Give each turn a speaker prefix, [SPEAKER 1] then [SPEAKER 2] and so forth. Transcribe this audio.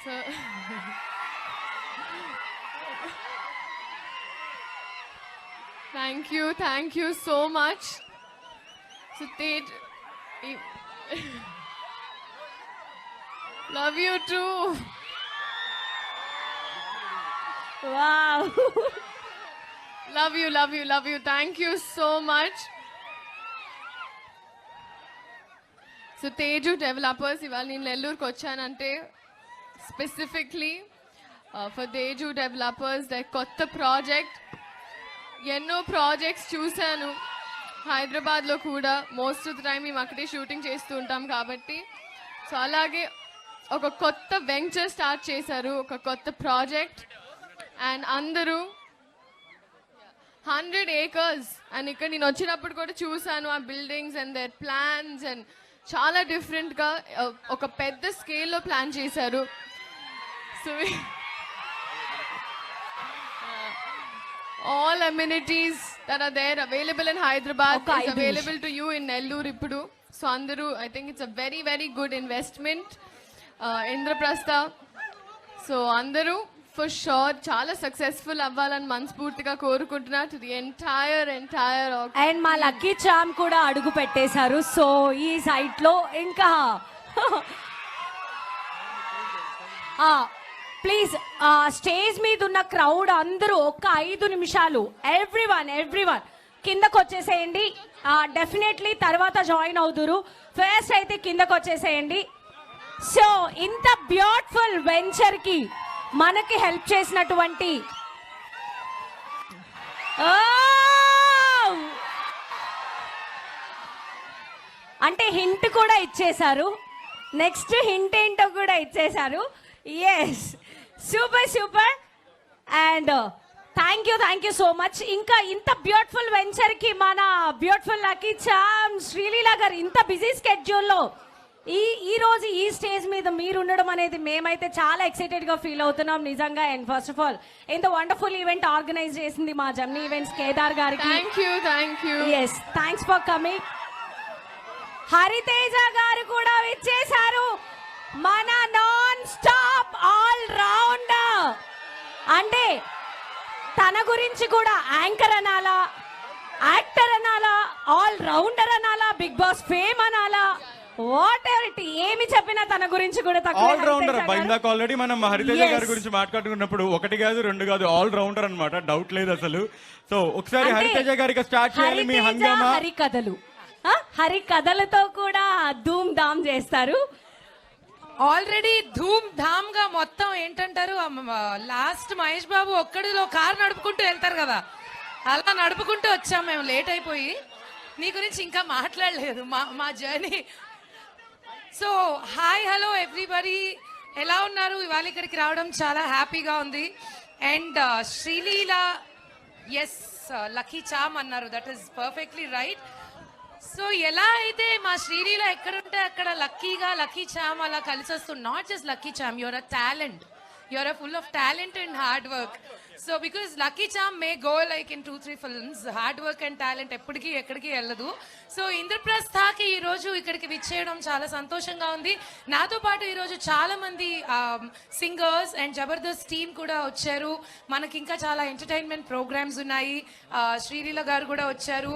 [SPEAKER 1] So, thank you so much. So, love you too.
[SPEAKER 2] Wow.
[SPEAKER 1] Love you. Thank you so much. So, Teju Developers, ఇవాళ నేను నెల్లూరుకి వచ్చానంటే specifically for Teju developers the కొత్త project. ఎన్నో projects చూశాను హైదరాబాద్లో కూడా. మోస్ట్ ఆఫ్ ద టైం మేము అక్కడే షూటింగ్ చేస్తూ ఉంటాం కాబట్టి. సో అలాగే ఒక కొత్త వెంచర్ స్టార్ట్ చేశారు, ఒక కొత్త ప్రాజెక్ట్. అండ్ అందరూ 100 acres. అండ్ ఇక్కడ నేను వచ్చినప్పుడు కూడా చూశాను ఆ buildings and there plans and చాలా డిఫరెంట్గా ఒక పెద్ద స్కేల్లో ప్లాన్ చేశారు. So all amenities that are there available in Hyderabad is available to you in Nellore ippudu. So andaru, I think it's a very very good investment, Indraprastha. So andaru for sure చాలా successful అవ్వాలని మనస్ఫూర్తిగా కోరుకుంటున్నా to the entire
[SPEAKER 2] and మా lucky charm కూడా అడుగు పెట్టేశారు. So ఈ site లో ఇంకా ప్లీజ్ స్టేజ్ మీద ఉన్న క్రౌడ్ అందరూ ఒక్క 5 నిమిషాలు ఎవ్రీవన్ కిందకు వచ్చేసేయండి. డెఫినెట్లీ తర్వాత జాయిన్ అవుదురు. ఫస్ట్ అయితే కిందకు వచ్చేసేయండి. సో ఇంత బ్యూటిఫుల్ వెంచర్ కి మనకి హెల్ప్ చేసినటువంటి అంటే హింట్ కూడా ఇచ్చేశారు. నెక్స్ట్ హింట్ ఏంటో కూడా ఇచ్చేశారు. Yes, super and thank you so much. ఇంకా ఇంత బ్యూటిఫుల్ వెంచర్ కి మన బ్యూటిఫుల్ లక్కీ చామ్ శ్రీలీల గారు ఇంత బిజీ స్కెడ్యూల్లో ఈ రోజు ఈ స్టేజ్ మీద మీరు ఉండడం అనేది మేమైతే చాలా ఎక్సైటెడ్ గా ఫీల్ అవుతున్నాం నిజంగా. అండ్ ఫస్ట్ ఆఫ్ ఆల్ ఇంత వండర్ఫుల్ ఈవెంట్ ఆర్గనైజ్ చేసింది మా జమ్నీ ఈవెంట్స్ కేదార్ గారికి
[SPEAKER 1] thank you.
[SPEAKER 2] Yes, thanks for coming. Hariteja గారు కూడా వచ్చేసారు, మన నాన్ స్టాప్ ఆల్ రౌండర్. అంటే తన గురించి కూడా యాంకర్ అనాలా, యాక్టర్ అనాలా, ఆల్ రౌండర్ అనాలా, బిగ్ బాస్ ఫేమ్ అనాలా, వాట్ ఎవర్ ఇట్ ఏమి చెప్పినా తన గురించి కూడా
[SPEAKER 3] ఆల్ రౌండర్. ఇందాక ఆల్రెడీ మనం హరితేజ గారి గురించి మాట్లాడుకున్నప్పుడు 1 కాదు 2 కాదు ఆల్ రౌండర్ అన్నమాట, డౌట్ లేదు అసలు. సో ఒకసారి హరితేజ గారికి స్టార్ట్ చేయాలి మీ హంగామా.
[SPEAKER 2] హరికథలతో కూడా ధూమ్ ధామ్ చేస్తారు.
[SPEAKER 4] ఆల్రెడీ ధూమ్ ధామ్ గా మొత్తం ఏంటంటారు, లాస్ట్ మహేష్ బాబు ఒక్కడిలో కారు నడుపుకుంటూ వెళ్తారు కదా, అలా నడుపుకుంటూ వచ్చాం మేము లేట్ అయిపోయి. నీ గురించి ఇంకా మాట్లాడలేదు మా journey. So hi hello everybody, ఎలా ఉన్నారు? ఇవాళ ఇక్కడికి రావడం చాలా హ్యాపీగా ఉంది. And Sreeleela, as lucky charm అన్నారు, that is perfectly right. So ఎలా అయితే మా శ్రీలీల ఎక్కడుంటే అక్కడ లక్కీ చామ్ అలా కలిసి వస్తుంది. Not just lucky charm, your a talent, your a full of talent and hard work. So because lucky charm may go like in 2-3 films, hard work and talent ఎప్పటికీ ఎక్కడికి వెళ్ళదు. సో ఇంద్రప్రస్థకి ఈరోజు ఇక్కడికి విచ్చేయడం చాలా సంతోషంగా ఉంది. నాతో పాటు ఈరోజు చాలా మంది సింగర్స్ అండ్ జబర్దస్త్ టీమ్ కూడా వచ్చారు. మనకి ఇంకా చాలా ఎంటర్టైన్మెంట్ ప్రోగ్రామ్స్ ఉన్నాయి. శ్రీలీల గారు కూడా వచ్చారు.